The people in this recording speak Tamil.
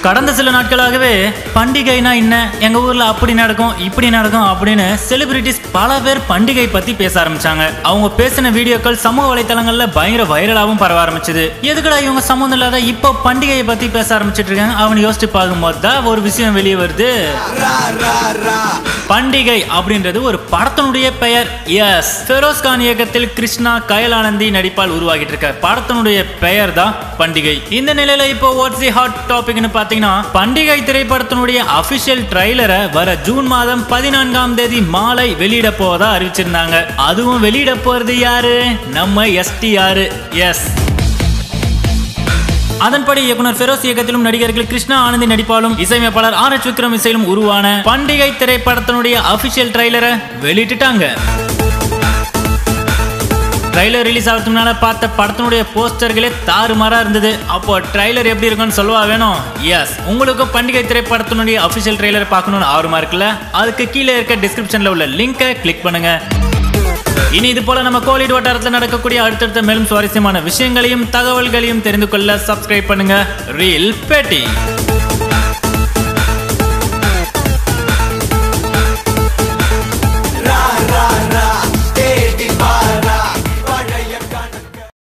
கடந்த சில நாட்களாகவே பண்டிகைனா என்ன, எங்க ஊர்ல அப்படி நடக்கும் இப்படி நடக்கும் அப்படின்னு செலிபிரிட்டிஸ் பல பேர் பண்டிகை பத்தி பேச ஆரம்பிச்சாங்க. அவங்க பேசின வீடியோக்கள் சமூக வலைதளங்கள்ல பயங்கர வைரலாவும் பரவ ஆரம்பிச்சது. எதுக்குடா இவங்க சம்மந்தம் இல்லாத இப்போ பண்டிகையை பத்தி பேச ஆரம்பிச்சிட்டு இருக்காங்க அவன் யோசிச்சு பார்க்கும்போது தான் ஒரு விஷயம் வெளியே வருது. பண்டிகை அப்படின்றது ஒரு படத்தினுடைய பெயர். எஸ், ஃபெரோஸ் கான் இயக்கத்தில் கிருஷ்ணா கயலானந்தி நடிப்பால் உருவாகிட்டு இருக்க படத்தினுடைய பெயர் தான் பண்டிகை. இந்த நிலையில இப்போ வாட்ஸ் தி ஹாட் டாபிக்னு பாத்தீங்கன்னா, பண்டிகை திரைப்படத்தினுடைய அபிஷியல் ட்ரைலரை வர ஜூன் மாதம் 14ஆம் தேதி மாலை வெளியிட போவதா அறிவிச்சிருந்தாங்க. அதுவும் வெளியிட போறது யாரு? நம்ம STR. எஸ், அதன்படி இயக்குனர் ஃபெரோஸ் இயக்கத்திலும் நடிகர்கள் கிருஷ்ணா ஆனந்தி நடிப்பாலும் இசையமைப்பாளர் RH விக்ரம் இசையிலும் உருவான பண்டிகை திரைப்படத்தினுடைய அபிஷியல் ட்ரைலரை வெளியிட்டுட்டாங்க. ட்ரைலர் ரிலீஸ் ஆகிறதுக்கு முன்னால பார்த்த படத்தினுடைய போஸ்டர்களே தாறுமாறா இருந்தது. அப்போ ட்ரைலர் எப்படி இருக்குன்னு சொல்லவா வேணும்? எஸ், உங்களுக்கு பண்டிகை திரைப்படத்தினுடைய அபிஷியல் ட்ரைலர் பார்க்கணும்னு ஆர்வமா இருக்குல்ல, அதுக்கு கீழே இருக்க டிஸ்கிரிப்ஷன்ல உள்ள லிங்கை கிளிக் பண்ணுங்க. இனி இது போல நம்ம கோலிவுட் வட்டாரத்தில் நடக்கக்கூடிய அடுத்தடுத்த மேலும் சுவாரஸ்யமான விஷயங்களையும் தகவல்களையும் தெரிந்து கொள்ள சப்ஸ்கிரைப் பண்ணுங்க ரீல் பேட்டி.